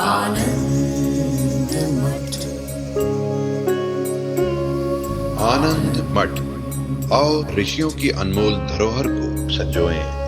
आनंद मठ। आनंद मठ और ऋषियों की अनमोल धरोहर को संजोएं।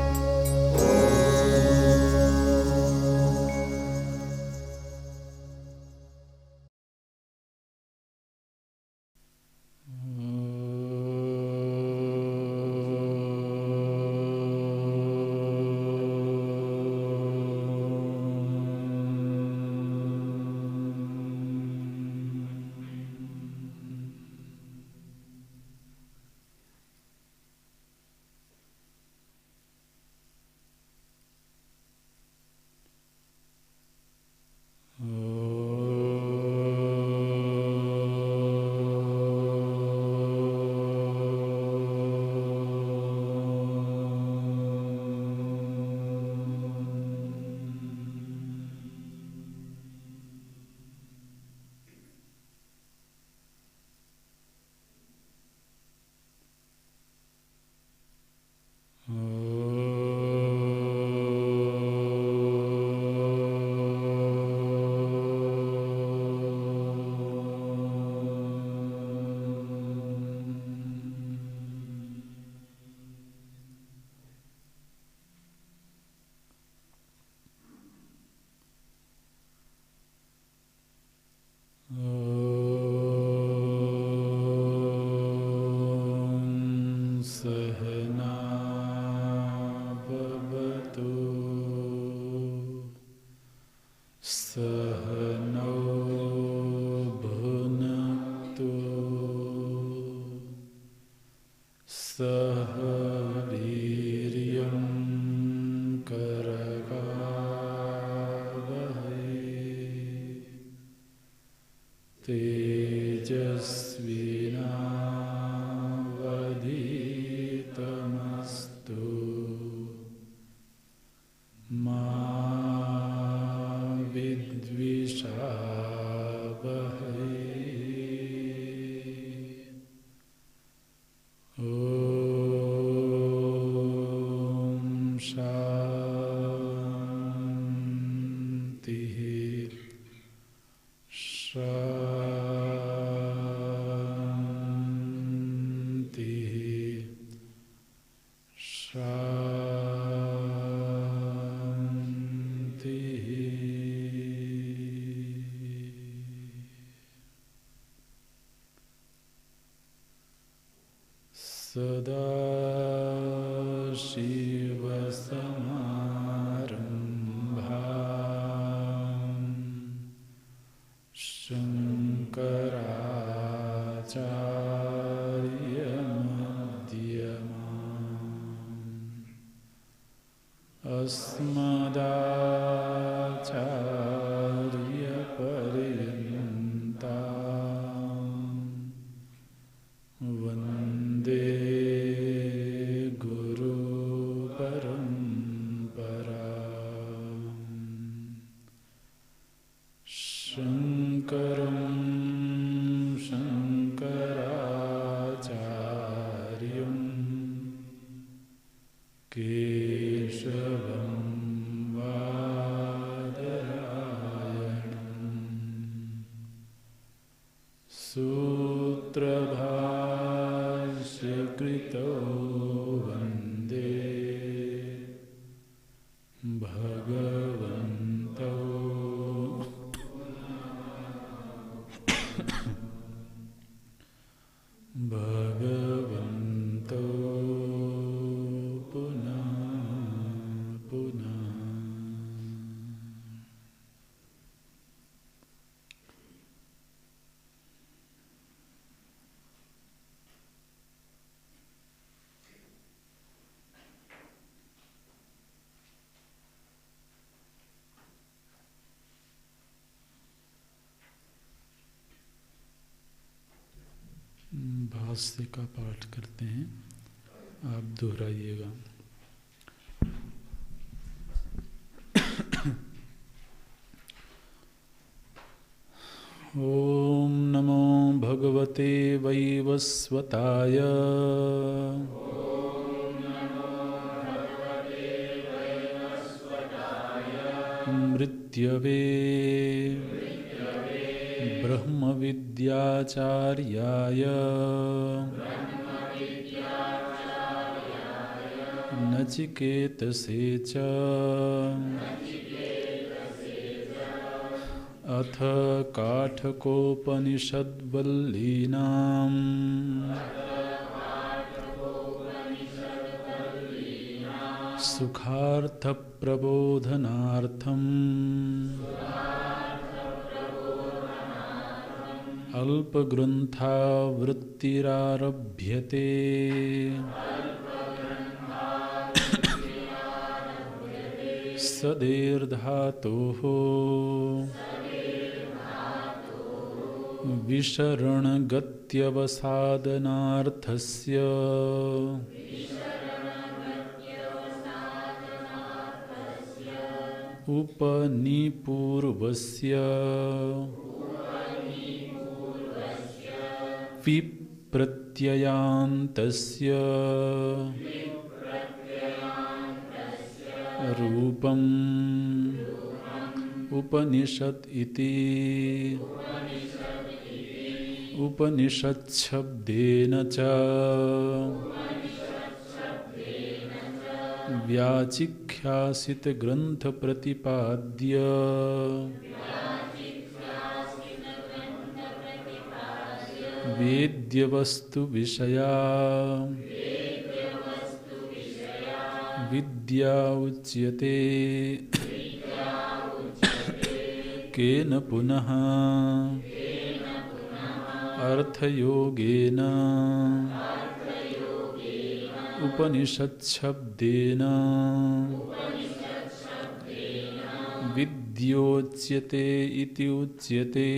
भाष्य का पाठ करते हैं, आप दोहराइएगा। ओम नमो भगवते वैवस्वताय। मृत्यवे ब्रह्मविद्याचार्याय नचिकेतसे च अथ काठकोपनिषद्वल्लीनाम् सुखार्थप्रबोधनार्थम् अल्पग्रन्थावृत्तिरारभ्यते। सदेर्धातोः विशरणगत्यवसादनार्थस्य उपनिपूर्वस्य विप्रत्ययान्तस्य रूपम् उपनिषत् इति उपनिषच्छब्देन च व्याचिख्यासित ग्रंथ प्रतिपाद्य वेद्य वस्तु विषया विद्या उच्यते। केन पुनः अर्थयोगेन उपनिषच्छब्देन विद्योच्यते इति उच्यते।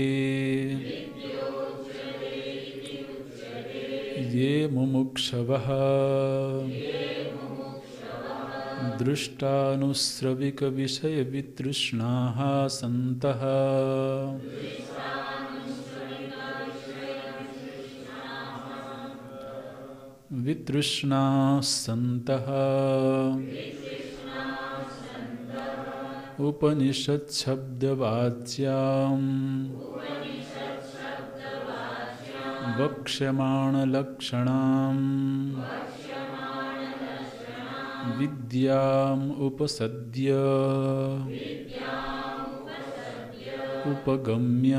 ये मुमुक्षवः दृष्टानुश्रविकविषयवितृष्णाः सन्तः वितृष्णाः सन्तः उपनिषच्छब्दवाच्याम् वक्ष्यमाणलक्षणाम् विद्याम् उपसद्य उपगम्य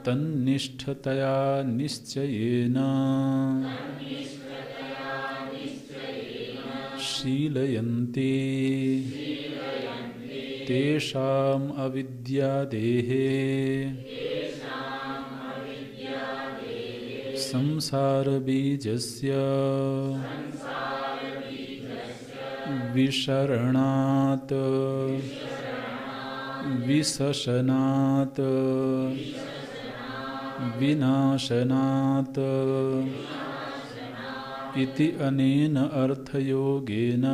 तन्निष्ठतया निश्चयेन शीलयन्ते तेषाम् अविद्यादेः संसारबीजस्य विशरणात् विशशनात् विनाशनात् इति अनेन अर्थयोगेन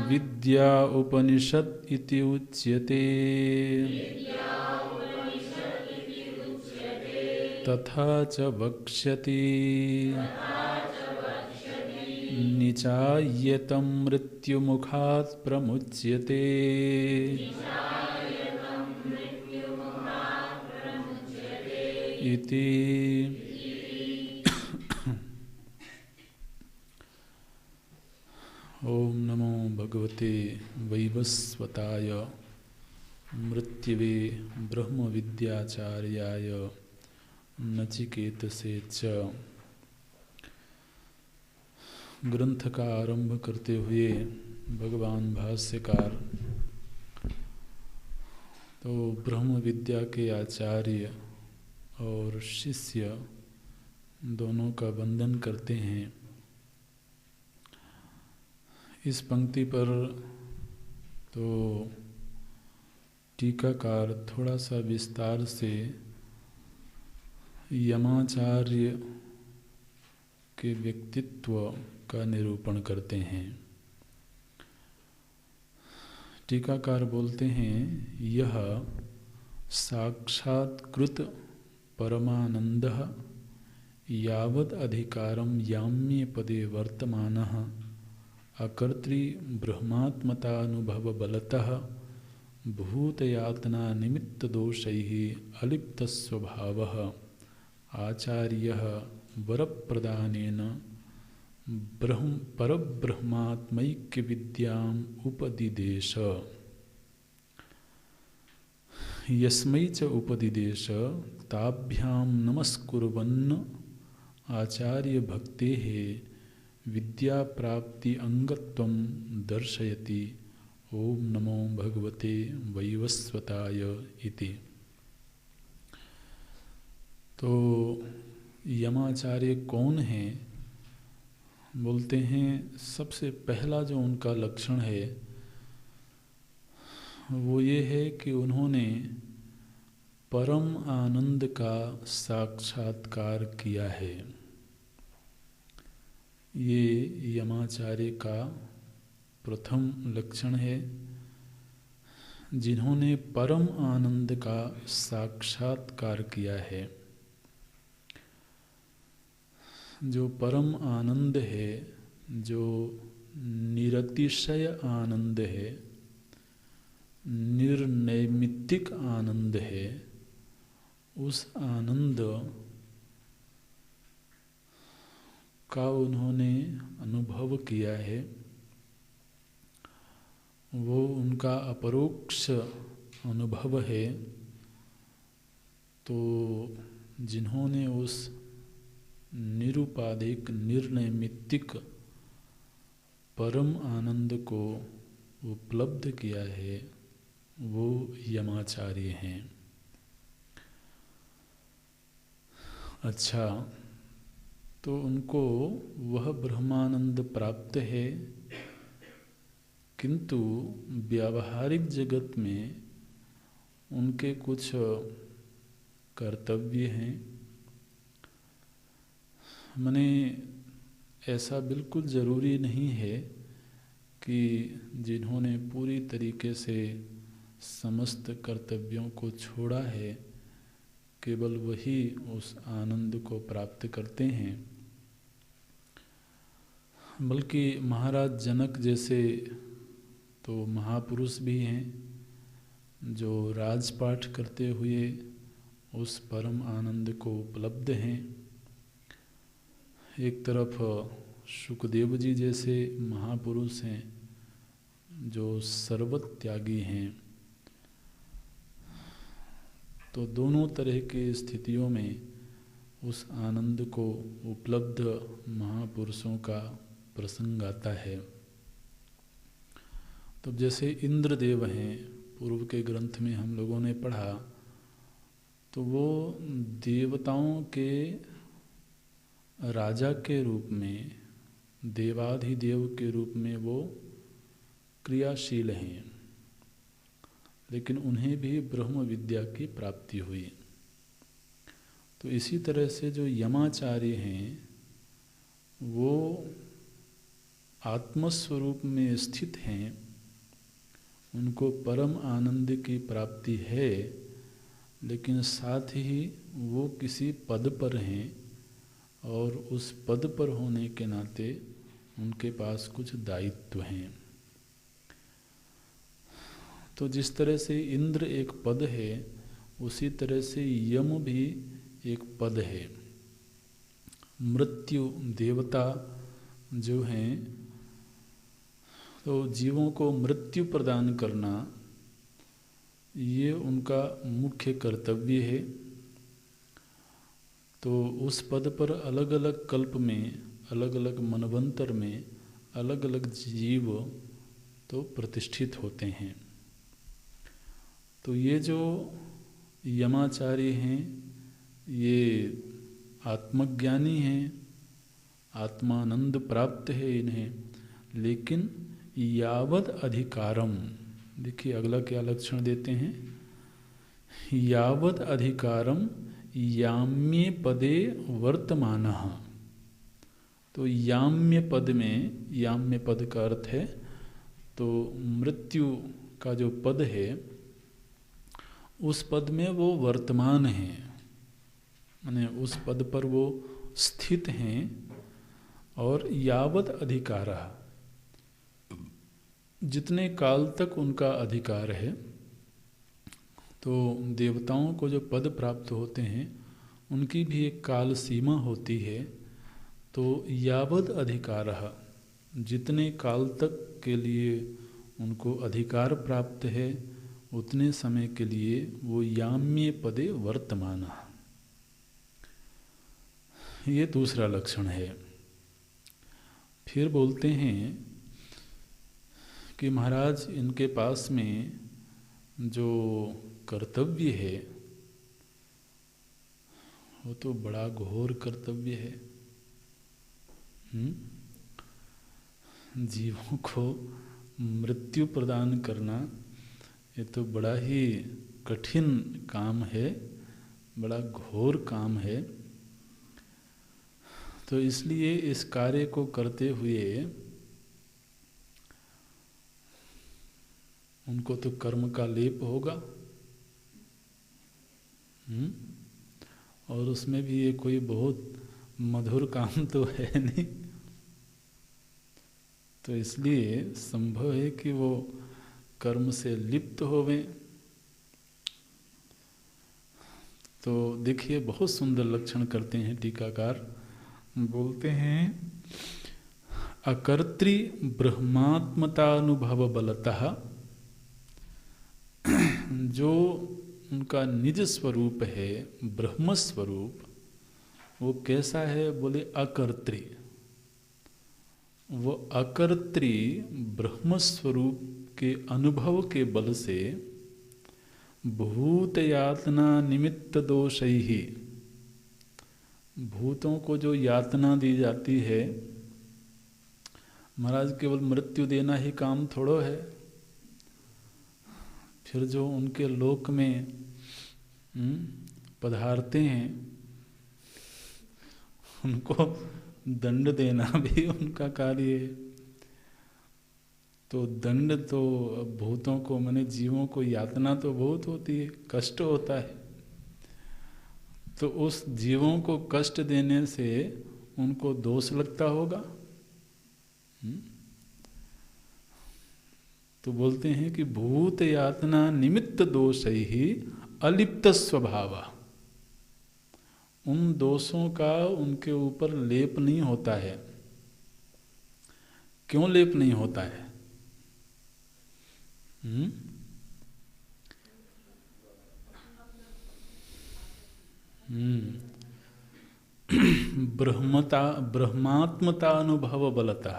विद्या उपनिषत् इति उच्यते। तथा च वक्ष्यति निचाय्यतं मृत्युमुखात् प्रमुच्यते। इति ओम नमो भगवते वैवस्वताय मृत्युवे ब्रह्मविद्याचार्याय नचिकेतसे च। ग्रंथ का आरंभ करते हुए भगवान भाष्यकार तो ब्रह्म विद्या के आचार्य और शिष्य दोनों का वंदन करते हैं। इस पंक्ति पर तो टीकाकार थोड़ा सा विस्तार से यमाचार्य के व्यक्तित्व का निरूपण करते हैं। टीकाकार बोलते हैं, यह साक्षात्कृत परमानंदः यावद अधिकारं याम्ये पदे वर्तमानः अकर्तृ ब्रह्मात्मतानुभव बलतः भूतयातना निमित्त दोषैः अलिप्त स्वभावः आचार्यः वरप्रदानेन परब्रह्मात्मैक्य विद्याम् उपदिदेश। यस्मै च उपदिदेश ताभ्यां नमस्कुर्वन् आचार्य भक्तेः विद्याप्राप्ति अंगत्वं दर्शयति। ओम नमो भगवते वैवस्वताय इति। तो यमाचार्य कौन हैं? बोलते हैं सबसे पहला जो उनका लक्षण है वो ये है कि उन्होंने परम आनंद का साक्षात्कार किया है। ये यमाचार्य का प्रथम लक्षण है, जिन्होंने परम आनंद का साक्षात्कार किया है। जो परम आनंद है, जो निरतिशय आनंद है, निर्नैमित्तिक आनंद है, उस आनंद का उन्होंने अनुभव किया है। वो उनका अपरोक्ष अनुभव है। तो जिन्होंने उस निरुपाधिक निर्नैमित्तिक परम आनंद को उपलब्ध किया है वो यमाचार्य हैं। अच्छा, तो उनको वह ब्रह्मानंद प्राप्त है, किंतु व्यावहारिक जगत में उनके कुछ कर्तव्य हैं। माने ऐसा बिल्कुल ज़रूरी नहीं है कि जिन्होंने पूरी तरीके से समस्त कर्तव्यों को छोड़ा है केवल वही उस आनंद को प्राप्त करते हैं। बल्कि महाराज जनक जैसे तो महापुरुष भी हैं जो राजपाठ करते हुए उस परम आनंद को उपलब्ध हैं। एक तरफ शुकदेव जी जैसे महापुरुष हैं जो सर्वत्यागी हैं। तो दोनों तरह की स्थितियों में उस आनंद को उपलब्ध महापुरुषों का प्रसंग आता है। तो जैसे इंद्रदेव हैं, पूर्व के ग्रंथ में हम लोगों ने पढ़ा, तो वो देवताओं के राजा के रूप में, देवाधिदेव के रूप में वो क्रियाशील हैं, लेकिन उन्हें भी ब्रह्म विद्या की प्राप्ति हुई। तो इसी तरह से जो यमाचार्य हैं वो आत्मस्वरूप में स्थित हैं, उनको परम आनंद की प्राप्ति है, लेकिन साथ ही वो किसी पद पर हैं और उस पद पर होने के नाते उनके पास कुछ दायित्व हैं। तो जिस तरह से इंद्र एक पद है, उसी तरह से यम भी एक पद है। मृत्यु देवता जो हैं, तो जीवों को मृत्यु प्रदान करना ये उनका मुख्य कर्तव्य है। तो उस पद पर अलग अलग कल्प में, अलग अलग मनवंतर में अलग अलग जीव तो प्रतिष्ठित होते हैं। तो ये जो यमाचार्य हैं ये आत्मज्ञानी हैं, आत्मानंद प्राप्त है इन्हें, लेकिन यावद अधिकारम, देखिए अगला क्या लक्षण देते हैं, यावद अधिकारम याम्ये पदे वर्तमानः। तो याम्य पद में, याम्य पद का अर्थ है तो मृत्यु का जो पद है उस पद में वो वर्तमान हैं, माने उस पद पर वो स्थित हैं। और यावत अधिकारः, जितने काल तक उनका अधिकार है, तो देवताओं को जो पद प्राप्त होते हैं उनकी भी एक काल सीमा होती है। तो यावद अधिकारः, जितने काल तक के लिए उनको अधिकार प्राप्त है उतने समय के लिए वो याम्ये पदे वर्तमानः, ये दूसरा लक्षण है। फिर बोलते हैं कि महाराज इनके पास में जो कर्तव्य है वो तो बड़ा घोर कर्तव्य है। जीवों को मृत्यु प्रदान करना ये तो बड़ा ही कठिन काम है, बड़ा घोर काम है। तो इसलिए इस कार्य को करते हुए उनको तो कर्म का लेप होगा, और उसमें भी ये कोई बहुत मधुर काम तो है नहीं। तो इसलिए संभव है कि वो कर्म से लिप्त होवें। तो देखिए बहुत सुंदर लक्षण करते हैं टीकाकार, बोलते हैं अकर्तृ ब्रह्मात्मतानुभव बलतः, जो उनका निज स्वरूप है ब्रह्म स्वरूप, वो कैसा है? बोले अकर्तृ। वो अकर्तृ ब्रह्म स्वरूप के अनुभव के बल से भूत यातना निमित्त दोषैहि, भूतों को जो यातना दी जाती है, महाराज केवल मृत्यु देना ही काम थोड़ो है। फिर जो उनके लोक में पधारते हैं उनको दंड देना भी उनका कार्य है। तो दंड तो भूतों को, माने जीवों को यातना तो बहुत होती है, कष्ट होता है। तो उस जीवों को कष्ट देने से उनको दोष लगता होगा। तो बोलते हैं कि भूत यातना निमित्त दोष ही अलिप्त स्वभाव, उन दोषों का उनके ऊपर लेप नहीं होता है। क्यों लेप नहीं होता है? ब्रह्मात्मता अनुभव बलता,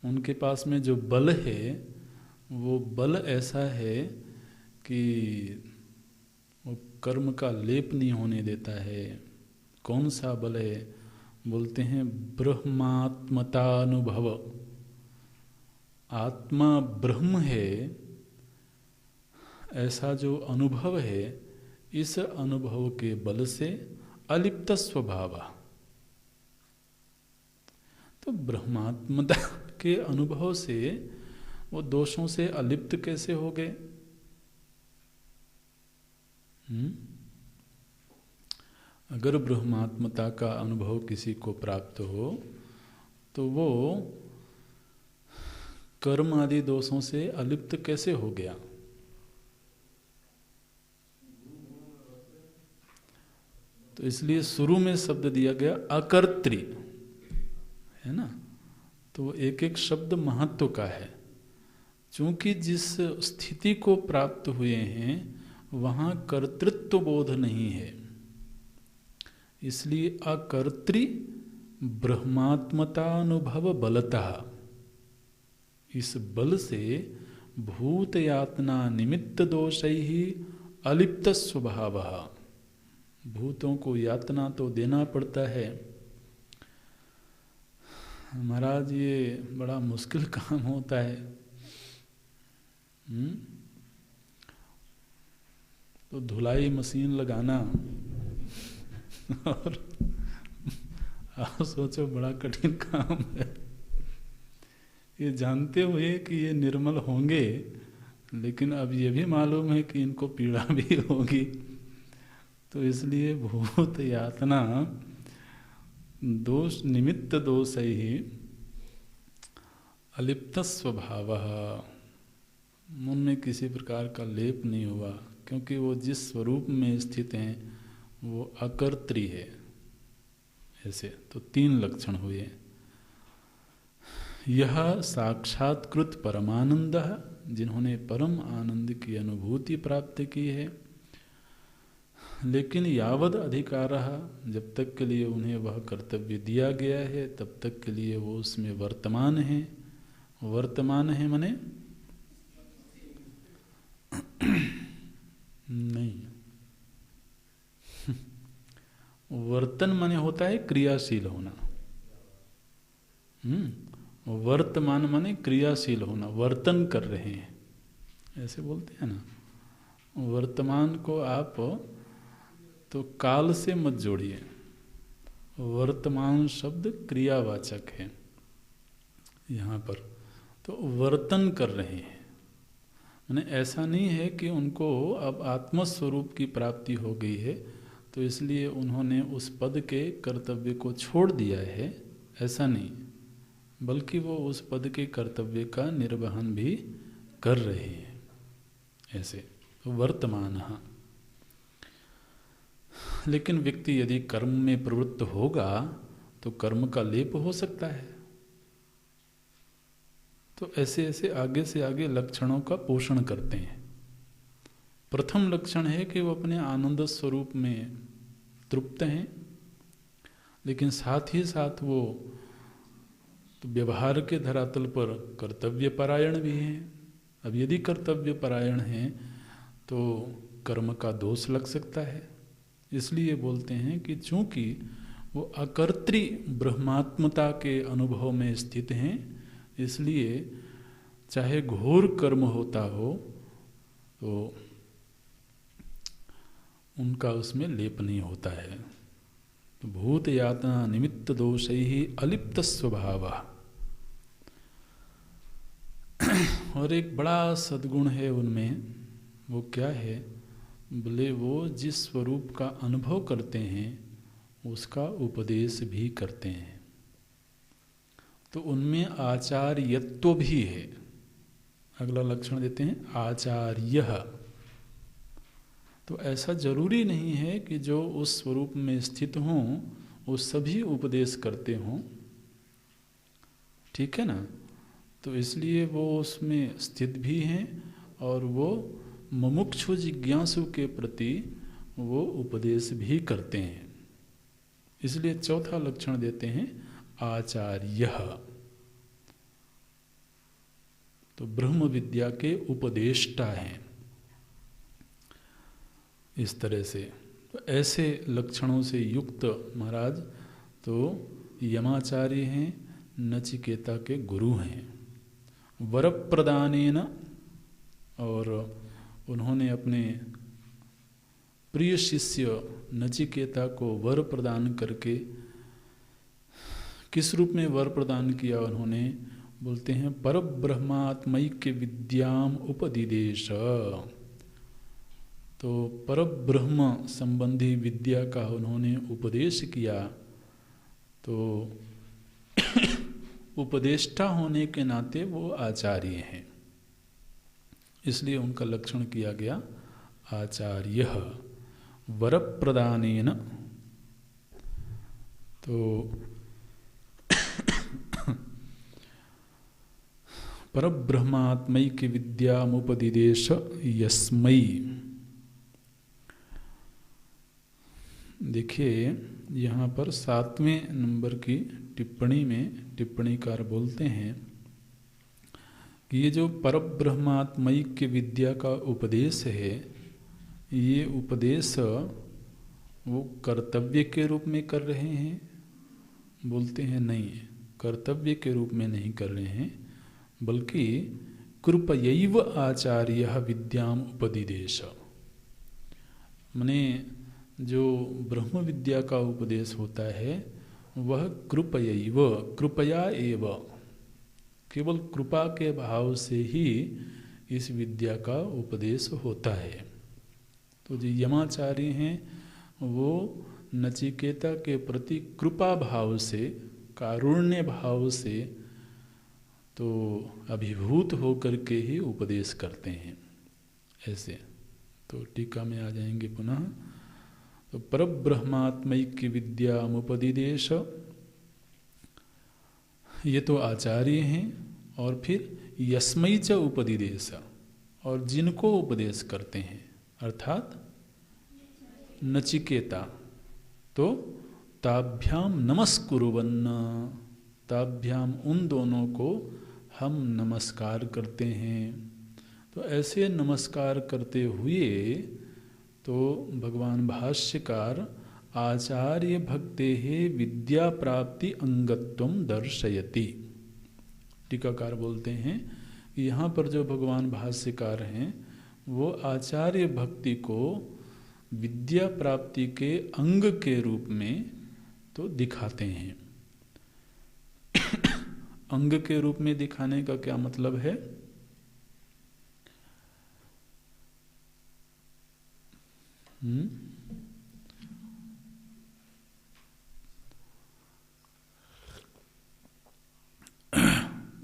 उनके पास में जो बल है वो बल ऐसा है कि वो कर्म का लेप नहीं होने देता है। कौन सा बल है? बोलते हैं ब्रह्मात्मतानुभव। आत्मा ब्रह्म है, ऐसा जो अनुभव है, इस अनुभव के बल से अलिप्त स्वभाव। तो ब्रह्मात्मता के अनुभव से वो दोषों से अलिप्त कैसे हो गए? अगर ब्रह्मात्मता का अनुभव किसी को प्राप्त हो तो वो कर्म आदि दोषों से अलिप्त कैसे हो गया? तो इसलिए शुरू में शब्द दिया गया अकर्तृ, है ना। तो एक एक शब्द महत्व का है, चूंकि जिस स्थिति को प्राप्त हुए हैं वहाँ कर्तृत्व बोध नहीं है, इसलिए अकर्तृ ब्रह्मात्मतानुभव बलतः, इस बल से भूत यातना निमित्त दोषैहि अलिप्त स्वभावः, भूतों को यातना तो देना पड़ता है। महाराज ये बड़ा मुश्किल काम होता है। तो धुलाई मशीन लगाना और आप सोचो बड़ा कठिन काम है। ये जानते हुए कि ये निर्मल होंगे, लेकिन अब ये भी मालूम है कि इनको पीड़ा भी होगी। तो इसलिए भूत यातना दोष निमित्त दोष ही अलिप्त स्वभाव, उनमें किसी प्रकार का लेप नहीं हुआ, क्योंकि वो जिस स्वरूप में स्थित हैं वो अकर्त्री है। ऐसे तो 3 लक्षण हुए। यह साक्षात्कृत परमानंद, जिन्होंने परम आनंद की अनुभूति प्राप्त की है, लेकिन यावद अधिकार, जब तक के लिए उन्हें वह कर्तव्य दिया गया है तब तक के लिए वो उसमें वर्तमान है। वर्तमान है माने नहीं, वर्तन माने होता है क्रियाशील होना। वर्तमान माने क्रियाशील होना, वर्तन कर रहे हैं, ऐसे बोलते हैं ना। वर्तमान को आप तो काल से मत जोड़िए, वर्तमान शब्द क्रियावाचक है यहाँ पर। तो वर्तन कर रहे हैं माने ऐसा नहीं है कि उनको अब आत्मस्वरूप की प्राप्ति हो गई है तो इसलिए उन्होंने उस पद के कर्तव्य को छोड़ दिया है, ऐसा नहीं, बल्कि वो उस पद के कर्तव्य का निर्वहन भी कर रहे हैं। ऐसे तो वर्तमान। लेकिन व्यक्ति यदि कर्म में प्रवृत्त होगा तो कर्म का लेप हो सकता है। तो ऐसे ऐसे आगे से आगे लक्षणों का पोषण करते हैं। प्रथम लक्षण है कि वो अपने आनंद स्वरूप में तृप्त हैं, लेकिन साथ ही साथ वो तो व्यवहार के धरातल पर कर्तव्य परायण भी हैं। अब यदि कर्तव्य परायण हैं तो कर्म का दोष लग सकता है, इसलिए बोलते हैं कि चूंकि वो अकर्त्री ब्रह्मात्मता के अनुभव में स्थित हैं, इसलिए चाहे घोर कर्म होता हो तो उनका उसमें लेप नहीं होता है। तो भूत यातना निमित्त दोष ही अलिप्त स्वभाव। और एक बड़ा सद्गुण है उनमें, वो क्या है बोले, वो जिस स्वरूप का अनुभव करते हैं उसका उपदेश भी करते हैं। तो उनमें आचार्यत्व भी है। अगला लक्षण देते हैं आचार्य। तो ऐसा जरूरी नहीं है कि जो उस स्वरूप में स्थित हों वो सभी उपदेश करते हों, ठीक है ना। तो इसलिए वो उसमें स्थित भी हैं और वो मुमुक्षु जिज्ञासु के प्रति वो उपदेश भी करते हैं। इसलिए चौथा लक्षण देते हैं आचार्य। तो ब्रह्म विद्या के उपदेष्टा हैं। इस तरह से तो ऐसे लक्षणों से युक्त महाराज तो यमाचार्य हैं, नचिकेता के गुरु हैं। वर प्रदानेन, और उन्होंने अपने प्रिय शिष्य नचिकेता को वर प्रदान करके, किस रूप में वर प्रदान किया उन्होंने, बोलते हैं परब्रह्मात्मैक्य विद्याम उपदिदेश। तो परब्रह्म संबंधी विद्या का उन्होंने उपदेश किया। तो उपदेष्टा होने के नाते वो आचार्य हैं, इसलिए उनका लक्षण किया गया आचार्य वर प्रदानेन। तो परब्रह्मात्मैक्य विद्यामुपदिदेश यस्मै। देखिए यहाँ पर 7वें नंबर की टिप्पणी में टिप्पणीकार बोलते हैं कि ये जो परब्रह्मात्मैक्य विद्या का उपदेश है, ये उपदेश वो कर्तव्य के रूप में कर रहे हैं। बोलते हैं नहीं, कर्तव्य के रूप में नहीं कर रहे हैं, बल्कि कृपयैव आचार्य विद्याम उपदिदेश। माने जो ब्रह्म विद्या का उपदेश होता है वह कृपयैव, कृपया एव, केवल कृपा के भाव से ही इस विद्या का उपदेश होता है। तो जो यमाचार्य हैं वो नचिकेता के प्रति कृपा भाव से, कारुण्य भाव से तो अभिभूत होकर के ही उपदेश करते हैं ऐसे। तो टीका में आ जाएंगे पुनः। तो परब्रह्मात्मैक्य विद्यामुपदिदेश, ये तो आचार्य हैं। और फिर यस्मै च उपदिदेश, और जिनको उपदेश करते हैं अर्थात नचिकेता, तो ताभ्याम नमस्कुर्वन्न, ताभ्याम उन दोनों को हम नमस्कार करते हैं। तो ऐसे नमस्कार करते हुए तो भगवान भाष्यकार आचार्य भक्तेः विद्या प्राप्ति अंगत्वम दर्शयति। टीकाकार बोलते हैं कि यहाँ पर जो भगवान भाष्यकार हैं वो आचार्य भक्ति को विद्या प्राप्ति के अंग के रूप में तो दिखाते हैं। अंग के रूप में दिखाने का क्या मतलब है?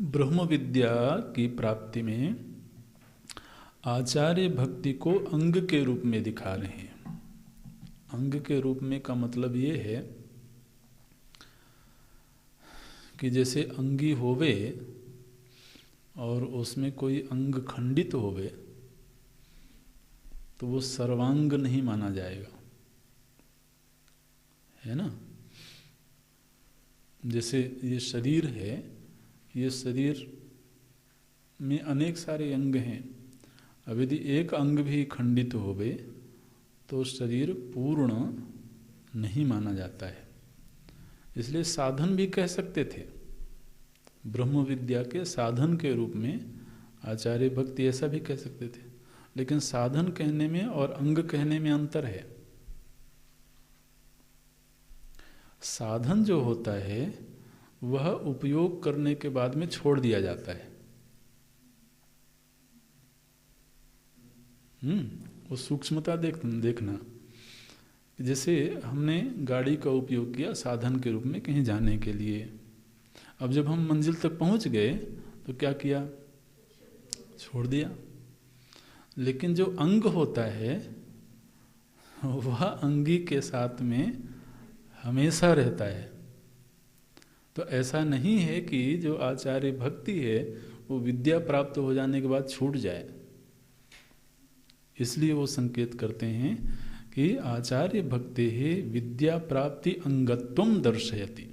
ब्रह्म विद्या की प्राप्ति में आचार्य भक्ति को अंग के रूप में दिखा रहे हैं। अंग के रूप में का मतलब ये है कि जैसे अंगी होवे और उसमें कोई अंग खंडित होवे तो वो सर्वांग नहीं माना जाएगा, है ना। जैसे ये शरीर है, ये शरीर में अनेक सारे अंग हैं। अब यदि एक अंग भी खंडित होवे तो शरीर पूर्ण नहीं माना जाता है। इसलिए साधन भी कह सकते थे, ब्रह्म विद्या के साधन के रूप में आचार्य भक्ति ऐसा भी कह सकते थे। लेकिन साधन कहने में और अंग कहने में अंतर है। साधन जो होता है वह उपयोग करने के बाद में छोड़ दिया जाता है। वो सूक्ष्मता देखना। जैसे हमने गाड़ी का उपयोग किया साधन के रूप में कहीं जाने के लिए। अब जब हम मंजिल तक पहुंच गए तो क्या किया? छोड़ दिया। लेकिन जो अंग होता है वह अंगी के साथ में हमेशा रहता है। तो ऐसा नहीं है कि जो आचार्य भक्ति है वो विद्या प्राप्त हो जाने के बाद छूट जाए। इसलिए वो संकेत करते हैं कि आचार्य भक्ति है विद्या प्राप्ति अंगत्वम दर्शयति।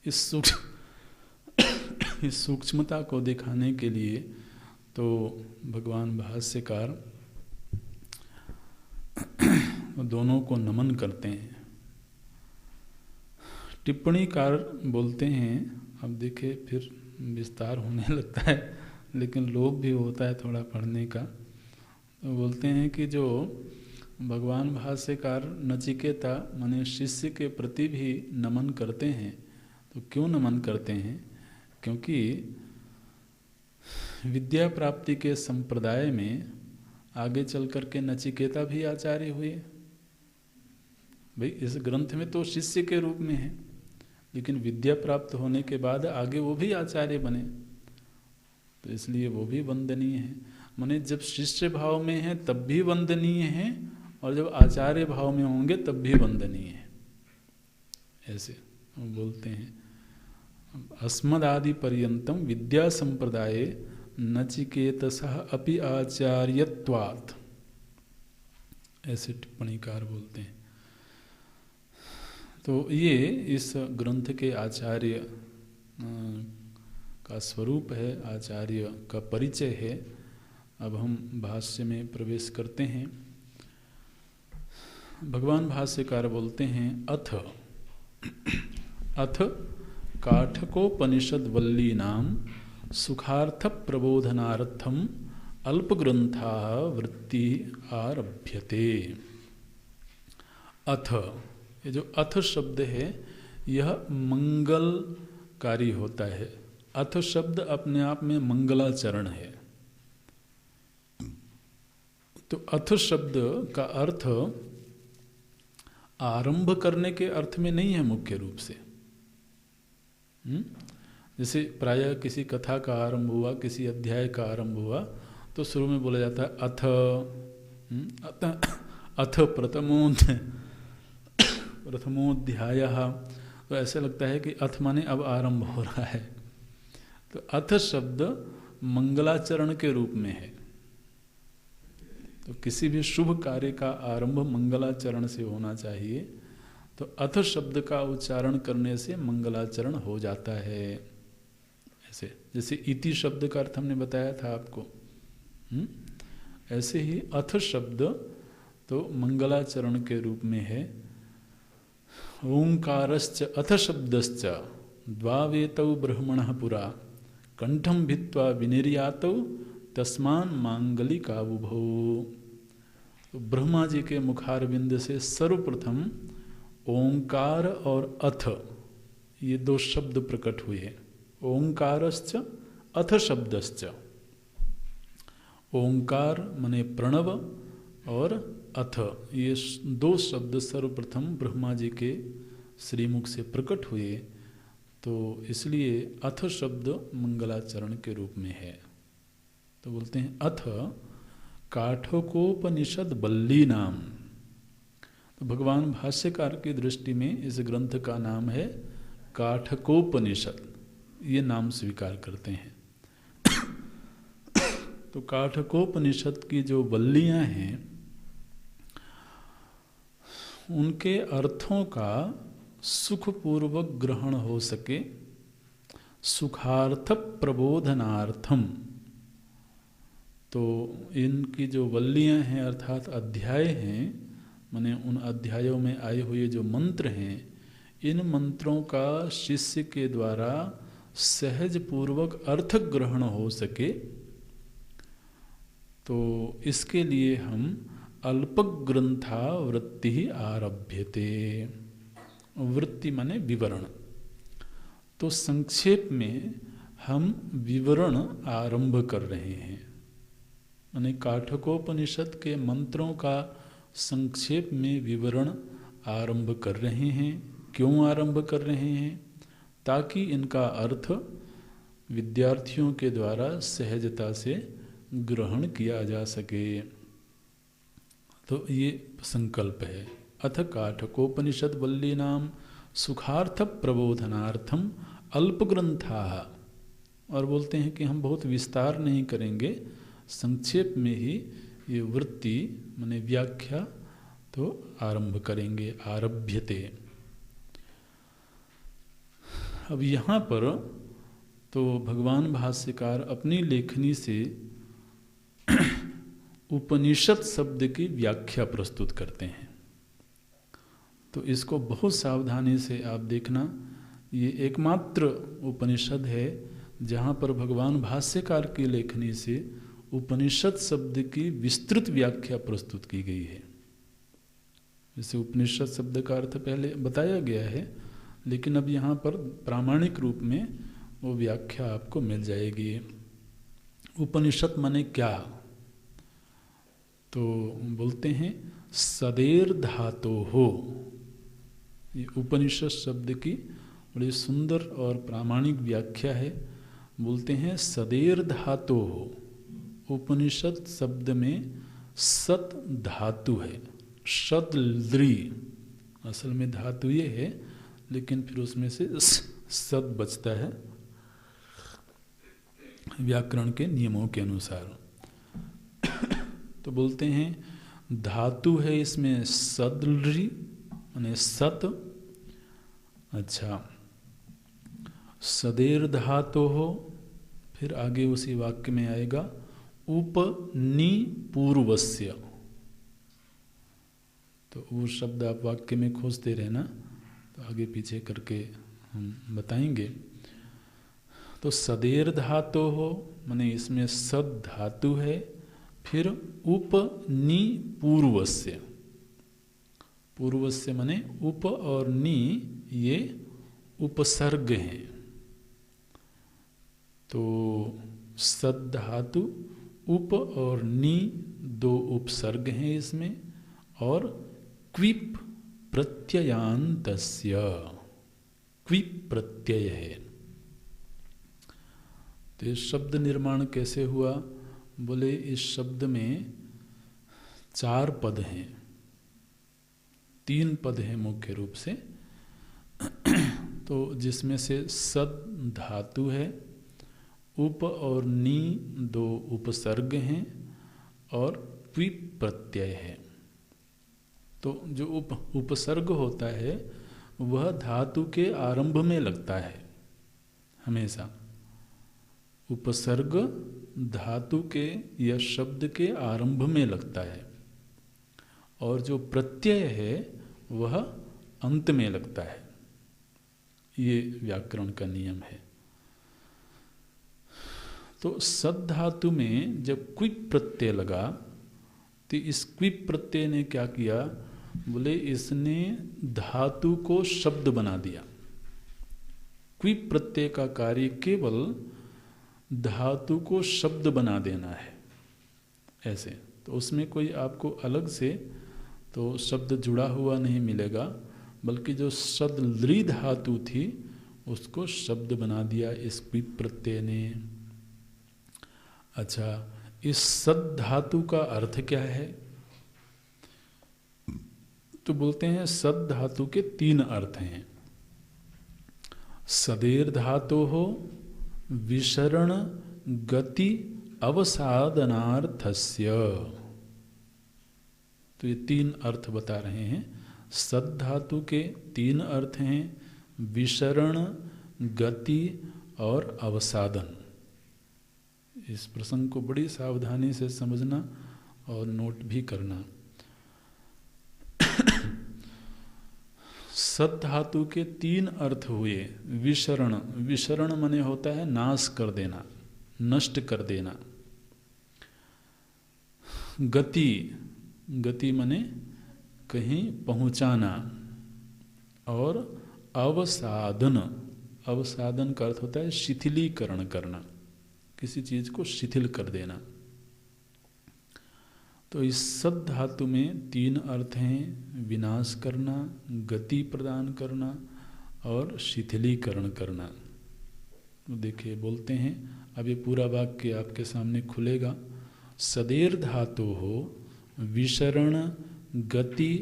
इस सूक्ष्मता को दिखाने के लिए तो भगवान भाष्यकार दोनों को नमन करते हैं। टिप्पणीकार बोलते हैं, अब देखिए फिर विस्तार होने लगता है लेकिन लोभ भी होता है थोड़ा पढ़ने का। तो बोलते हैं कि जो भगवान भाष्यकार नचिकेता माने शिष्य के प्रति भी नमन करते हैं, तो क्यों नमन करते हैं? क्योंकि विद्या प्राप्ति के संप्रदाय में आगे चल करके नचिकेता भी आचार्य हुए। भाई इस ग्रंथ में तो शिष्य के रूप में है, लेकिन विद्या प्राप्त होने के बाद आगे वो भी आचार्य बने, तो इसलिए वो भी वंदनीय है। माने जब शिष्य भाव में है तब भी वंदनीय है, और जब आचार्य भाव में होंगे तब भी वंदनीय है। ऐसे बोलते हैं अस्मदादि पर्यंतम विद्या संप्रदाये नचिकेतसः अपि आचार्यत्वात्, ऐसे टिप्पणीकार बोलते हैं। तो ये इस ग्रंथ के आचार्य का स्वरूप है, आचार्य का परिचय है। अब हम भाष्य में प्रवेश करते हैं। भगवान भाष्यकार बोलते हैं अथ काठकोपनिषद्वल्लीनां सुखार्थ प्रबोधनार्थम अल्पग्रंथा वृत्ति आरभ्यते। अथ, ये जो अथ शब्द है यह मंगलकारी होता है। अथ शब्द अपने आप में मंगलाचरण है। तो अथ शब्द का अर्थ आरंभ करने के अर्थ में नहीं है मुख्य रूप से। जैसे प्रायः किसी कथा का आरंभ हुआ, किसी अध्याय का आरंभ हुआ, तो शुरू में बोला जाता है अथ अथ प्रथमोध्यायः। तो ऐसे लगता है कि अथ माने अब आरंभ हो रहा है। तो अथ शब्द मंगलाचरण के रूप में है। तो किसी भी शुभ कार्य का आरंभ मंगलाचरण से होना चाहिए। तो अथ शब्द का उच्चारण करने से मंगलाचरण हो जाता है। ऐसे जैसे इति शब्द का अर्थ हमने बताया था आपको, ऐसे ही अथ शब्द तो मंगलाचरण के रूप में है। ओंकारश्च अथ शब्दश्च द्वावेतौ ब्रह्मणः पुरा कंठं भित्वा विनिर्यातौ तस्मान् मांगलिकावुभौ। तो ब्रह्मा जी के मुखारविंद से सर्वप्रथम ओंकार और अथ ये दो शब्द प्रकट हुए। ओंकारश्च अथ शब्दश्च, ओंकार माने प्रणव और अथ ये दो शब्द सर्वप्रथम ब्रह्मा जी के श्रीमुख से प्रकट हुए। तो इसलिए अथ शब्द मंगलाचरण के रूप में है। तो बोलते हैं अथ काठकोपनिषद बल्ली नाम। तो भगवान भाष्यकार की दृष्टि में इस ग्रंथ का नाम है काठकोपनिषद, ये नाम स्वीकार करते हैं। तो काठकोपनिषद की जो बल्लियां हैं उनके अर्थों का सुखपूर्वक ग्रहण हो सके, सुखार्थ प्रबोधनार्थम। तो इनकी जो वल्लियां हैं अर्थात अध्याय हैं, माने उन अध्यायों में आए हुए जो मंत्र हैं, इन मंत्रों का शिष्य के द्वारा सहज पूर्वक अर्थ ग्रहण हो सके, तो इसके लिए हम अल्पग्रंथा वृत्ति ही आरभ्यते। वृत्ति माने विवरण। तो संक्षेप में हम विवरण आरंभ कर रहे हैं, माने काठकोपनिषद के मंत्रों का संक्षेप में विवरण आरंभ कर रहे हैं। क्यों आरंभ कर रहे हैं? ताकि इनका अर्थ विद्यार्थियों के द्वारा सहजता से ग्रहण किया जा सके। तो ये संकल्प है। अथ काठकोपनिषद वल्लीनाम सुखार्थ प्रबोधनार्थम अल्पग्रंथाः। और बोलते हैं कि हम बहुत विस्तार नहीं करेंगे, संक्षेप में ही ये वृत्ति माने व्याख्या तो आरंभ करेंगे, आरभ्यते। अब यहाँ पर तो भगवान भाष्यकार अपनी लेखनी से उपनिषद शब्द की व्याख्या प्रस्तुत करते हैं। तो इसको बहुत सावधानी से आप देखना, ये एकमात्र उपनिषद है जहाँ पर भगवान भाष्यकार की लेखनी से उपनिषद शब्द की विस्तृत व्याख्या प्रस्तुत की गई है। जैसे उपनिषद शब्द का अर्थ पहले बताया गया है, लेकिन अब यहाँ पर प्रामाणिक रूप में वो व्याख्या आपको मिल जाएगी। उपनिषद माने क्या? तो बोलते हैं सदेर धातो हो। ये उपनिषद शब्द की बड़ी सुंदर और प्रामाणिक व्याख्या है। बोलते हैं सदेर धातो हो। उपनिषद शब्द में सत धातु है, शतद्री असल में धातु ये है, लेकिन फिर उसमें से सत बचता है व्याकरण के नियमों के अनुसार। तो बोलते हैं धातु है इसमें सद्री माने सत। अच्छा, सदेर धातु हो, फिर आगे उसी वाक्य में आएगा उपनि पूर्वस्य। तो वो शब्द आप वाक्य में खोजते रहना, तो आगे पीछे करके हम बताएंगे। तो सदेर धातु हो माने इसमें सद धातु है, फिर उपनि पूर्वस्य। पूर्वस्य माने उप और नि ये उपसर्ग हैं। तो सद धातु उप और नि दो उपसर्ग हैं इसमें, और क्विप प्रत्ययान्तस्य, क्विप प्रत्यय है। तो ये शब्द निर्माण कैसे हुआ? बोले इस शब्द में 4 पद हैं, 3 पद हैं मुख्य रूप से। तो जिसमें से सद धातु है, उप और नी 2 उपसर्ग हैं और क्विप प्रत्यय है। तो जो उपसर्ग होता है वह धातु के आरंभ में लगता है हमेशा। उपसर्ग धातु के या शब्द के आरंभ में लगता है और जो प्रत्यय है वह अंत में लगता है। ये व्याकरण का नियम है। तो सद धातु में जब क्विप प्रत्यय लगा तो इस क्विप प्रत्यय ने क्या किया? बोले इसने धातु को शब्द बना दिया। क्विप प्रत्यय का कार्य केवल धातु को शब्द बना देना है ऐसे। तो उसमें कोई आपको अलग से तो शब्द जुड़ा हुआ नहीं मिलेगा, बल्कि जो सद लृ धातु थी उसको शब्द बना दिया इस क्विप प्रत्यय ने। अच्छा, इस सद धातु का अर्थ क्या है? तो बोलते हैं सद धातु के 3 अर्थ हैं। सदेर धातु हो विसरण गति अवसादनार्थस्य। तो ये 3 अर्थ बता रहे हैं। सद धातु के 3 अर्थ हैं, विसरण, गति और अवसादन। इस प्रसंग को बड़ी सावधानी से समझना और नोट भी करना। सद धातु के 3 अर्थ हुए। विसरण, विसरण माने होता है नाश कर देना, नष्ट कर देना। गति, गति माने कहीं पहुंचाना। और अवसादन, अवसादन का अर्थ होता है शिथिलीकरण करना, किसी चीज को शिथिल कर देना। तो इस सद धातु में 3 अर्थ हैं, विनाश करना, गति प्रदान करना और शिथिलीकरण करना। तो देखिए बोलते हैं, अब ये पूरा वाक्य आपके सामने खुलेगा। सदेर धातु हो विसरण गति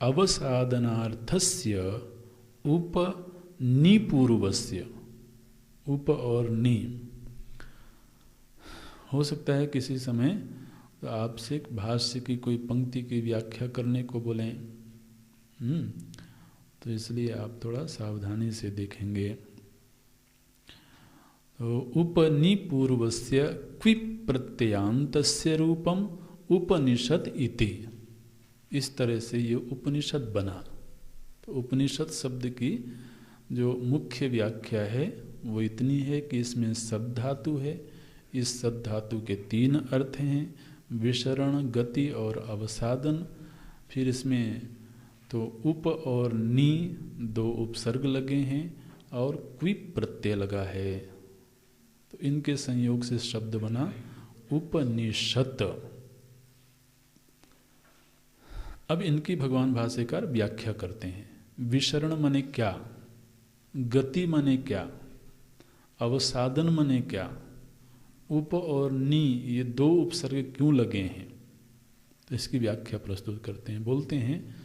अवसादनार्थस्य उप निपूर्वस्य। उप और नि हो सकता है किसी समय तो आपसे भाष्य की कोई पंक्ति की व्याख्या करने को बोलें, तो इसलिए आप थोड़ा सावधानी से देखेंगे। तो उपनिपूर्वस्य क्विप प्रत्ययांतस्य रूपम उपनिषद इति, इस तरह से ये उपनिषद बना। तो उपनिषद शब्द की जो मुख्य व्याख्या है वो इतनी है कि इसमें सद धातु है। इस सद धातु के 3 अर्थ हैं, विसरण, गति और अवसादन। फिर इसमें तो उप और नी 2 उपसर्ग लगे हैं और क्विप प्रत्यय लगा है। तो इनके संयोग से शब्द बना उपनिषद। अब इनकी भगवान भाष्यकार व्याख्या करते हैं। विसरण माने क्या, गति माने क्या, अवसादन माने क्या, उप और नी ये 2 उपसर्ग क्यों लगे हैं, तो इसकी व्याख्या प्रस्तुत करते हैं। बोलते हैं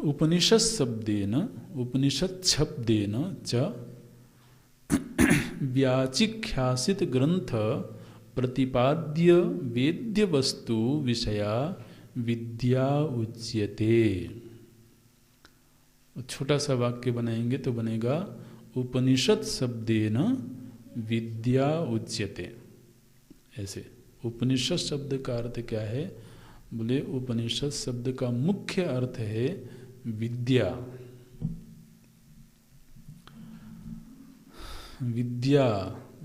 उपनिषद शब्देन, उपनिषद शब्देन च व्याचिख्यासित ग्रंथ प्रतिपाद्य वेद्य वस्तु विषया विद्या उच्यते। छोटा सा वाक्य बनाएंगे तो बनेगा उपनिषद शब्देन विद्या उच्यते। ऐसे उपनिषद शब्द का अर्थ क्या है? बोले उपनिषद शब्द का मुख्य अर्थ है विद्या। विद्या,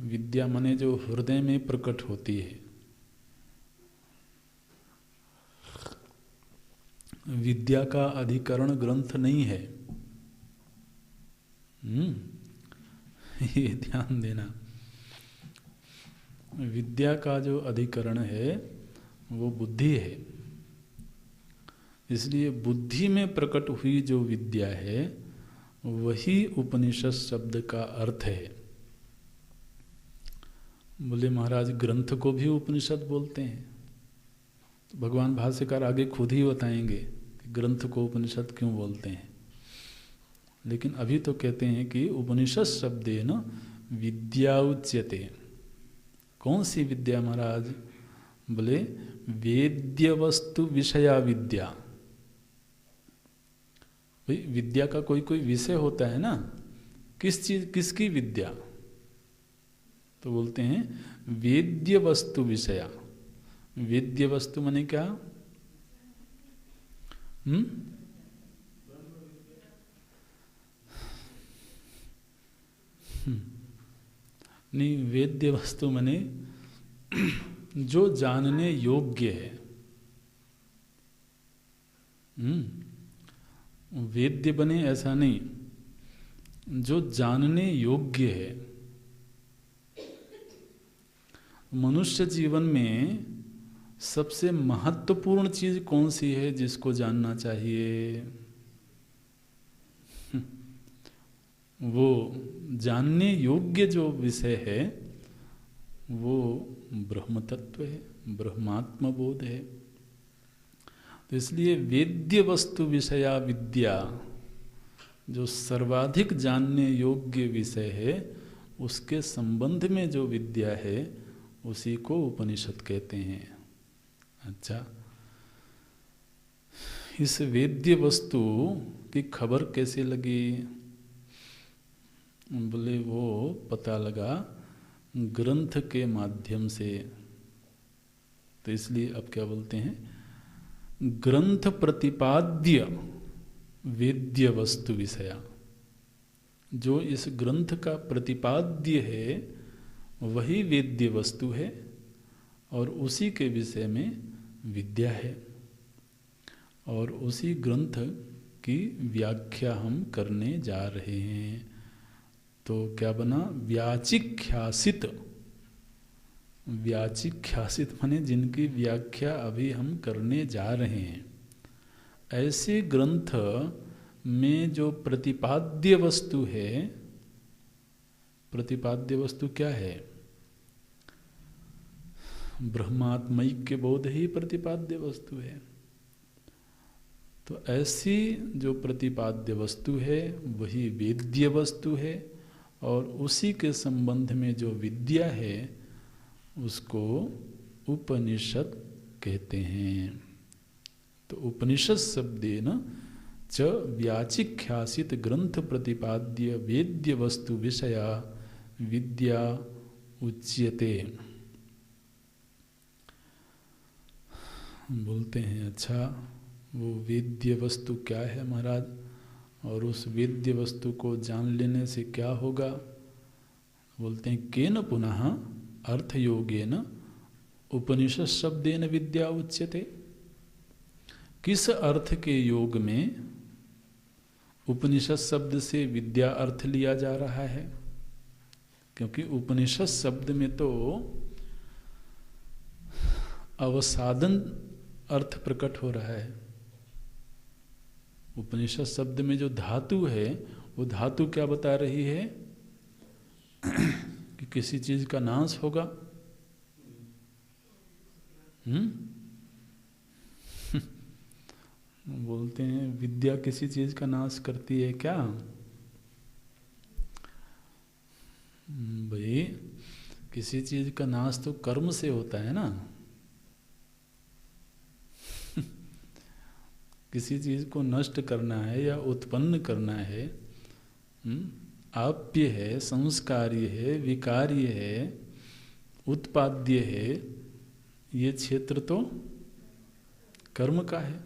विद्या माने जो हृदय में प्रकट होती है। विद्या का अधिकरण ग्रंथ नहीं है, ये ध्यान देना। विद्या का जो अधिकरण है वो बुद्धि है। इसलिए बुद्धि में प्रकट हुई जो विद्या है वही उपनिषद शब्द का अर्थ है। बोले महाराज ग्रंथ को भी उपनिषद बोलते हैं। तो भगवान भाष्यकार आगे खुद ही बताएंगे कि ग्रंथ को उपनिषद क्यों बोलते हैं। लेकिन अभी तो कहते हैं कि उपनिषद शब्देन विद्या उच्यते। कौन सी विद्या महाराज? बोले वेद्य वस्तु विषया विद्या। भाई विद्या का कोई कोई विषय होता है ना, किस चीज किसकी विद्या? तो बोलते हैं वेद्य वस्तु विषया। वेद्य वस्तु माने क्या? नहीं, वेद्य वस्तु माने जो जानने योग्य है। वेद्य बने ऐसा नहीं, जो जानने योग्य है। मनुष्य जीवन में सबसे महत्वपूर्ण चीज कौन सी है जिसको जानना चाहिए? वो जानने योग्य जो विषय है वो ब्रह्म तत्व है, ब्रह्मात्म बोध है। तो इसलिए वेद्य वस्तु विषया विद्या, जो सर्वाधिक जानने योग्य विषय है उसके संबंध में जो विद्या है उसी को उपनिषद कहते हैं। अच्छा, इस वेद्य वस्तु की खबर कैसे लगी? बोले वो पता लगा ग्रंथ के माध्यम से। तो इसलिए अब क्या बोलते हैं, ग्रंथ प्रतिपाद्य वेद्य वस्तु विषया। जो इस ग्रंथ का प्रतिपाद्य है वही वेद्य वस्तु है और उसी के विषय में विद्या है। और उसी ग्रंथ की व्याख्या हम करने जा रहे हैं। तो क्या बना? व्याचिख्यासित। व्याचिख्यासित माने जिनकी व्याख्या अभी हम करने जा रहे हैं। ऐसे ग्रंथ में जो प्रतिपाद्य वस्तु है, प्रतिपाद्य वस्तु क्या है? ब्रह्मात्मैक्य बोध ही प्रतिपाद्य वस्तु है। तो ऐसी जो प्रतिपाद्य वस्तु है वही वेद्य वस्तु है और उसी के संबंध में जो विद्या है उसको उपनिषद कहते हैं। तो उपनिषद शब्देन च व्याचिख्यासित ग्रंथ प्रतिपाद्य वेद्य वस्तु विषया विद्या उच्यते। बोलते हैं अच्छा वो वेद्य वस्तु क्या है महाराज, और उस वेद्य वस्तु को जान लेने से क्या होगा? बोलते हैं केन पुनः अर्थयोगेन उपनिषद शब्देन विद्या उच्यते। किस अर्थ के योग में उपनिषद शब्द से विद्या अर्थ लिया जा रहा है? क्योंकि उपनिषद शब्द में तो अवसादन अर्थ प्रकट हो रहा है। उपनिषद शब्द में जो धातु है वो धातु क्या बता रही है कि किसी चीज का नाश होगा। बोलते हैं विद्या किसी चीज का नाश करती है क्या? भाई किसी चीज का नाश तो कर्म से होता है ना। किसी चीज को नष्ट करना है या उत्पन्न करना है, आप्य है, संस्कार्य है, विकार्य है, उत्पाद्य है, ये क्षेत्र तो कर्म का है।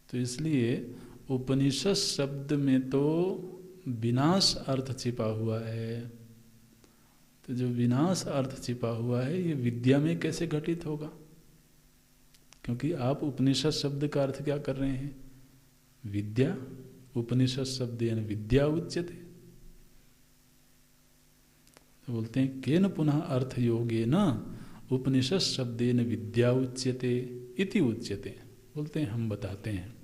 तो इसलिए उपनिषद शब्द में तो विनाश अर्थ छिपा हुआ है। तो जो विनाश अर्थ छिपा हुआ है ये विद्या में कैसे घटित होगा? क्योंकि आप उपनिषद शब्द का अर्थ क्या कर रहे हैं? विद्या। उपनिषद शब्देन विद्या उच्यते। तो बोलते हैं केन पुनः अर्थ योगेन उपनिषद शब्देन विद्या उच्यते इति उच्यते। बोलते हैं हम बताते हैं।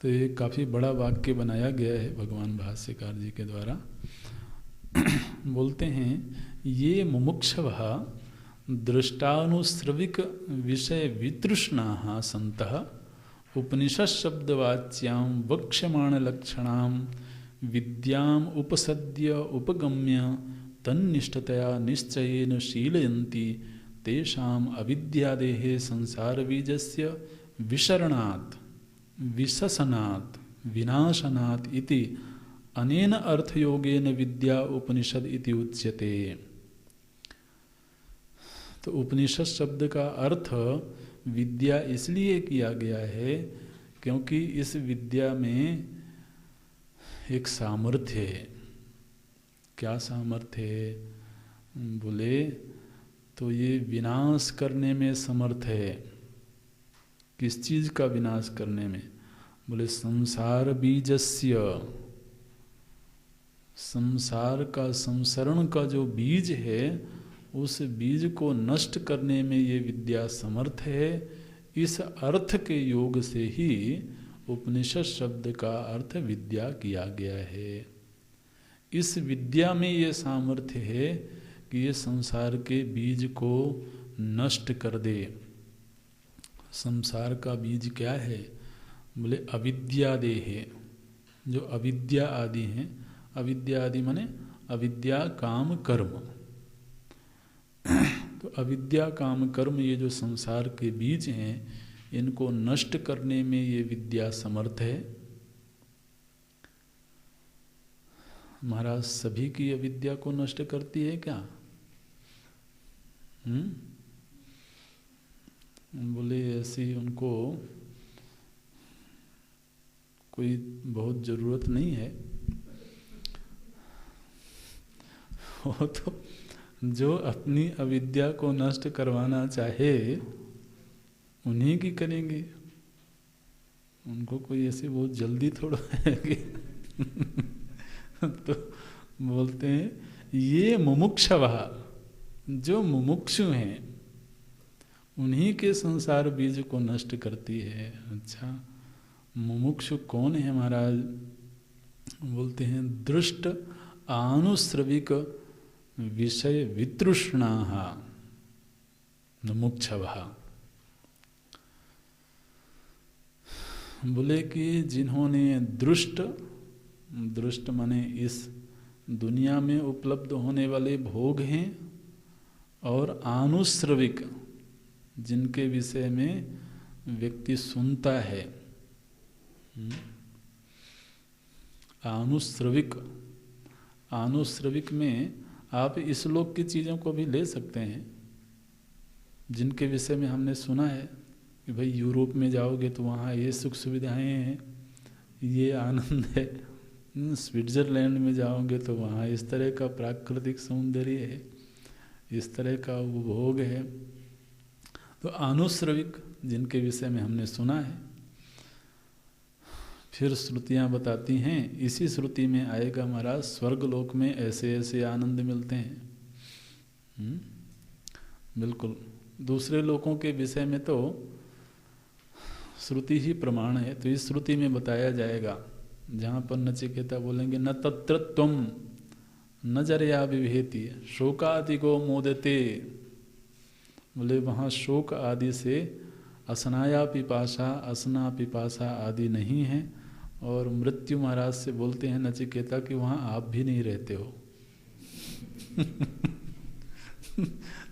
तो ये काफी बड़ा वाक्य बनाया गया है भगवान भाष्यकार जी के द्वारा। बोलते हैं ये मुमुक्षवः दृष्टानुश्रविक विषय वितृष्णाः सन्तः उपनिषद शब्दवाच्यां वक्ष्यमाण लक्षणां विद्याम् उपसद्य उपगम्य तन्निष्ठतया निश्चयेन शीलयन्ति तेषाम् अविद्यादेः संसारबीजस्य विसरणात् विशसनात् विनाशनात् इति अनेन अर्थयोगेन विद्या उपनिषद इति उच्यते। तो उपनिषद शब्द का अर्थ विद्या इसलिए किया गया है क्योंकि इस विद्या में एक सामर्थ्य है। क्या सामर्थ्य है बोले तो ये विनाश करने में समर्थ है। किस चीज़ का विनाश करने में? बोले संसार बीजस्य, संसार का संसरण का जो बीज है उस बीज को नष्ट करने में ये विद्या समर्थ है। इस अर्थ के योग से ही उपनिषद शब्द का अर्थ विद्या किया गया है। इस विद्या में ये सामर्थ्य है कि ये संसार के बीज को नष्ट कर दे। संसार का बीज क्या है? बोले अविद्या देह, जो अविद्या आदि हैं। अविद्या आदि माने अविद्या काम कर्म। तो अविद्या काम कर्म ये जो संसार के बीज हैं इनको नष्ट करने में ये विद्या समर्थ है। महाराज सभी की अविद्या को नष्ट करती है क्या? बोले ऐसी उनको कोई बहुत जरूरत नहीं है। वो तो जो अपनी अविद्या को नष्ट करवाना चाहे उन्हीं की करेंगे। उनको कोई ऐसे बहुत जल्दी थोड़ा है कि तो बोलते हैं ये मुमुक्षवः, जो मुमुक्षु हैं उन्हीं के संसार बीज को नष्ट करती है। अच्छा, मुमुक्षु कौन है महाराज? बोलते हैं दृष्ट आनुश्रविक विषय वितृष्णाः मुमुक्षवः। बोले कि जिन्होंने दृष्ट माने इस दुनिया में उपलब्ध होने वाले भोग हैं, और आनुश्रविक जिनके विषय में व्यक्ति सुनता है। आनुश्रविक में आप इस लोक की चीज़ों को भी ले सकते हैं, जिनके विषय में हमने सुना है कि भाई यूरोप में जाओगे तो वहाँ ये सुख सुविधाएं हैं, ये आनंद है। स्विट्ज़रलैंड में जाओगे तो वहाँ इस तरह का प्राकृतिक सौंदर्य है, इस तरह का उपभोग है। तो आनुश्रविक जिनके विषय में हमने सुना है। फिर श्रुतियाँ बताती हैं, इसी श्रुति में आएगा महाराज स्वर्गलोक में ऐसे ऐसे आनंद मिलते हैं। बिल्कुल, दूसरे लोकों के विषय में तो श्रुति ही प्रमाण है। तो इस श्रुति में बताया जाएगा, जहाँ पर नचिकेता बोलेंगे न तत्र त्वं न जरया विभेति शोकादिको मोदते। बोले वहाँ शोक आदि से असनाया पिपासा आदि नहीं है। और मृत्यु महाराज से बोलते हैं नचिकेता कि वहाँ आप भी नहीं रहते हो।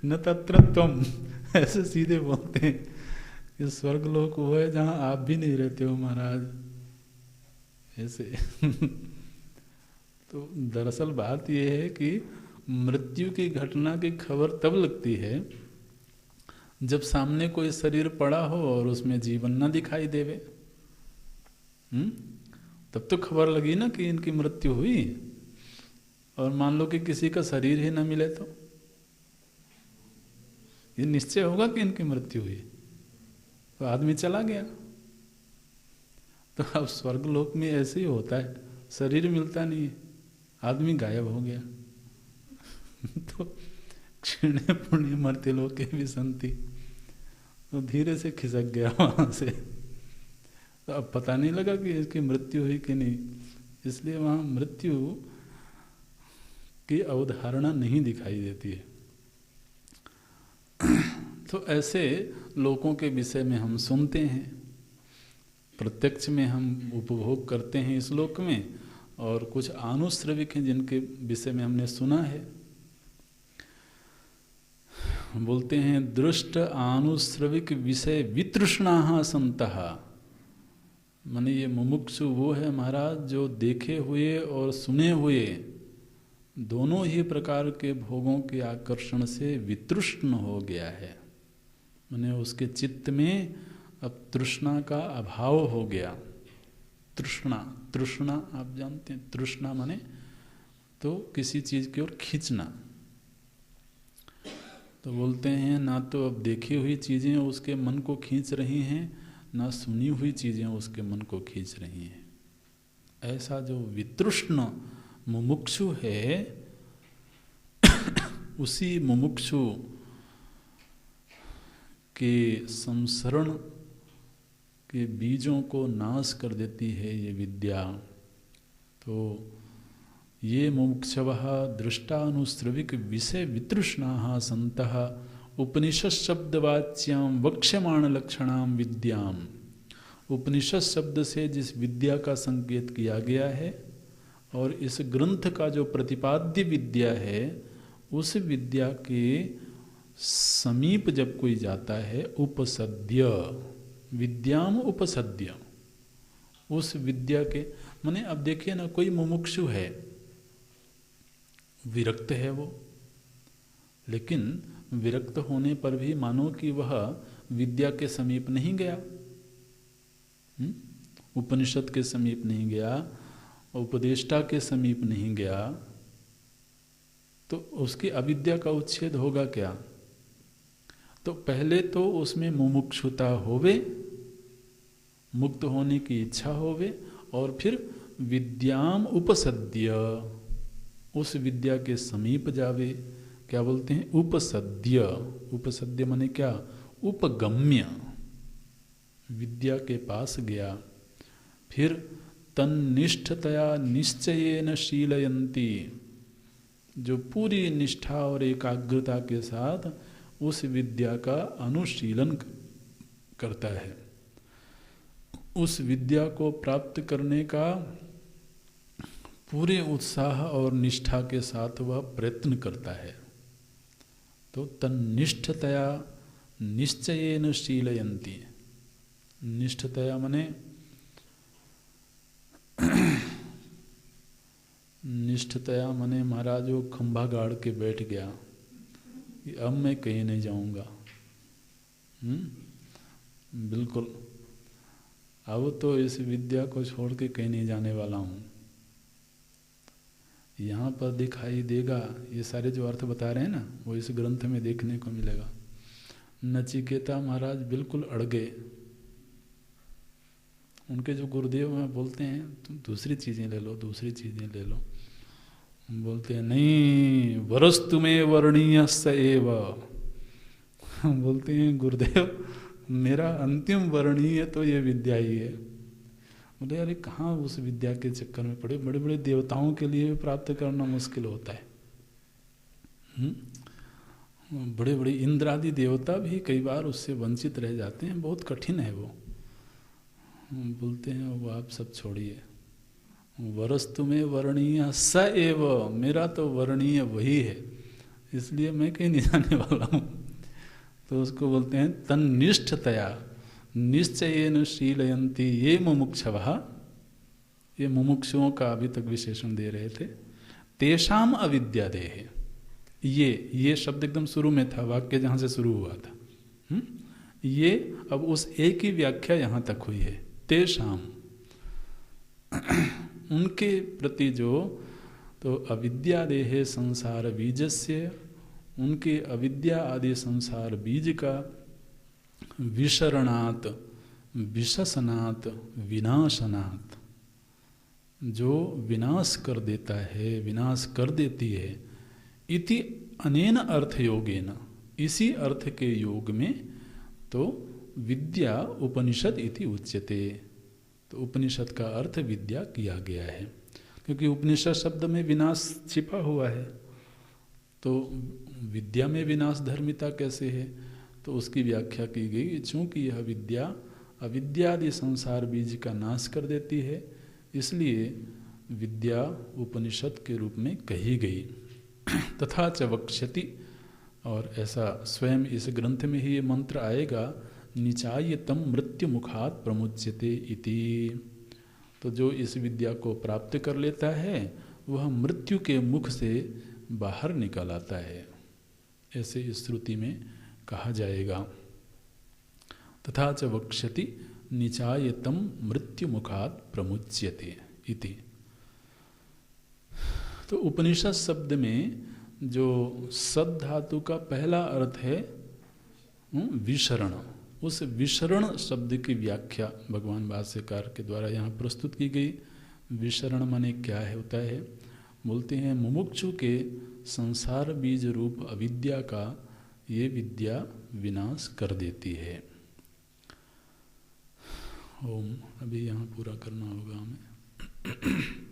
न तत्र त्वं, ऐसे सीधे बोलते हैं कि स्वर्गलोक वो है जहाँ आप भी नहीं रहते हो महाराज, ऐसे। तो दरअसल बात यह है कि मृत्यु की घटना की खबर तब लगती है जब सामने कोई शरीर पड़ा हो और उसमें जीवन न दिखाई देवे। तब तो खबर लगी ना कि इनकी मृत्यु हुई। और मान लो कि किसी का शरीर ही न मिले तो ये निश्चय होगा कि इनकी मृत्यु हुई, तो आदमी चला गया। तो अब स्वर्गलोक में ऐसे ही होता है, शरीर मिलता नहीं है, आदमी गायब हो गया। तो क्षीणे पुण्य मर्त्य लोके विसंति, तो धीरे से खिसक गया वहां से। तो अब पता नहीं लगा कि इसकी मृत्यु हुई कि नहीं। इसलिए वहाँ मृत्यु की अवधारणा नहीं दिखाई देती है। तो ऐसे लोगों के विषय में हम सुनते हैं, प्रत्यक्ष में हम उपभोग करते हैं इस लोक में, और कुछ आनुश्रविक हैं जिनके विषय में हमने सुना है। बोलते हैं दृष्ट आनुश्रविक विषय वितृष्णाः सन्तः, माने ये मुमुक्षु वो है महाराज जो देखे हुए और सुने हुए दोनों ही प्रकार के भोगों के आकर्षण से वितृष्ण हो गया है। माने उसके चित्त में अब तृष्णा का अभाव हो गया। तृष्णा आप जानते हैं, तृष्णा माने तो किसी चीज की ओर खींचना। तो बोलते हैं ना तो अब देखी हुई चीजें उसके मन को खींच रही हैं, ना सुनी हुई चीजें उसके मन को खींच रही हैं। ऐसा जो वितृष्ण मुमुक्षु है, उसी मुमुक्षु के संसरण के बीजों को नाश कर देती है ये विद्या। तो ये मुमुक्षवः दृष्टानुश्रविक विषय वितृष्णाः सन्तः उपनिषद शब्दवाच्यां वक्ष्यमाण लक्षणां विद्यां। उपनिषद शब्द से जिस विद्या का संकेत किया गया है और इस ग्रंथ का जो प्रतिपाद्य विद्या है, उस विद्या के समीप जब कोई जाता है, उपसद्य विद्याम उपसद्य, उस विद्या के माने अब देखिए ना, कोई मुमुक्षु है, विरक्त है वो, लेकिन विरक्त होने पर भी मानो कि वह विद्या के समीप नहीं गया, उपनिषद के समीप नहीं गया, उपदेष्टा के समीप नहीं गया, तो उसकी अविद्या का उच्छेद होगा क्या? तो पहले तो उसमें मुमुक्षुता होवे, मुक्त होने की इच्छा होवे, और फिर विद्याम उपसद्य, उस विद्या के समीप जावे। क्या बोलते हैं? उपसद्य। उपसद्य माने क्या? उपगम्य, विद्या के पास गया। फिर तन्निष्ठतया निश्चयेन शीलयन्ति, जो पूरी निष्ठा और एकाग्रता के साथ उस विद्या का अनुशीलन करता है, उस विद्या को प्राप्त करने का पूरे उत्साह और निष्ठा के साथ वह प्रयत्न करता है। तो तन्निष्ठतया निश्चयेन शीलयन्ति। निष्ठतया माने निष्ठतया माने महाराज वो खंभा गाड़ के बैठ गया कि अब मैं कहीं नहीं जाऊंगा। बिल्कुल, अब तो इस विद्या को छोड़ के कहीं नहीं जाने वाला हूँ। यहाँ पर दिखाई देगा, ये सारे जो अर्थ बता रहे हैं ना, वो इस ग्रंथ में देखने को मिलेगा। नचिकेता महाराज बिल्कुल अड़ गए। उनके जो गुरुदेव हैं बोलते हैं तुम दूसरी चीज़ें ले लो, दूसरी चीज़ें ले लो। बोलते हैं नहीं, वरस्तु में वर्णीय स एव। बोलते हैं गुरुदेव मेरा अंतिम वर्णीय तो ये विद्या ही है। बोले अरे कहाँ उस विद्या के चक्कर में पड़े, बड़े बड़े देवताओं के लिए प्राप्त करना मुश्किल होता है। बड़े बड़े इंद्र आदि देवता भी कई बार उससे वंचित रह जाते हैं, बहुत कठिन है वो। बोलते हैं वो आप सब छोड़िए, वरस्तु में वर्णीय स एव, मेरा तो वर्णीय वही है, इसलिए मैं कहीं नहीं जाने वाला हूँ। तो उसको बोलते हैं तन्निष्ठतया निश्चयेन शीलयन्ति ये मुमुक्षवः। ये मुमुक्षुओं का अभी तक विशेषण दे रहे थे। तेषाम अविद्यादेः, ये शब्द एकदम शुरू में था, वाक्य जहाँ से शुरू हुआ था। ये अब उस एक ही व्याख्या यहाँ तक हुई है। तेषाम, उनके प्रति जो, तो अविद्यादेः संसार बीजस्य, उनके अविद्या आदि संसार बीज का विशरणात् विशसनात् विनाशनात्, जो विनाश कर देता है, विनाश कर देती है। इति अनेन अर्थ योगेन, इसी अर्थ के योग में तो विद्या उपनिषद इति उच्यते। तो उपनिषद का अर्थ विद्या किया गया है। क्योंकि उपनिषद शब्द में विनाश छिपा हुआ है। तो विद्या में विनाश धर्मिता कैसे है? तो उसकी व्याख्या की गई, चूँकि यह विद्या अविद्यादि संसार बीज का नाश कर देती है, इसलिए विद्या उपनिषद के रूप में कही गई। तथा च वक्ष्यति, और ऐसा स्वयं इस ग्रंथ में ही ये मंत्र आएगा, निचायतम मृत्यु मुखात प्रमुच्यते इति। तो जो इस विद्या को प्राप्त कर लेता है वह मृत्यु के मुख से बाहर निकल आता है, ऐसे इस श्रुति में कहा जाएगा। तथा च वक्ष्यति निचायतम मृत्यु मुखात प्रमुच्यते इति। तो उपनिषद शब्द में जो सद धातु का पहला अर्थ है विशरण, उस विशरण शब्द की व्याख्या भगवान भाष्यकार के द्वारा यहाँ प्रस्तुत की गई। विशरण माने क्या है होता है? बोलते हैं मुमुक्षु के संसार बीज रूप अविद्या का ये विद्या विनाश कर देती है। ओम, अभी यहाँ पूरा करना होगा हमें।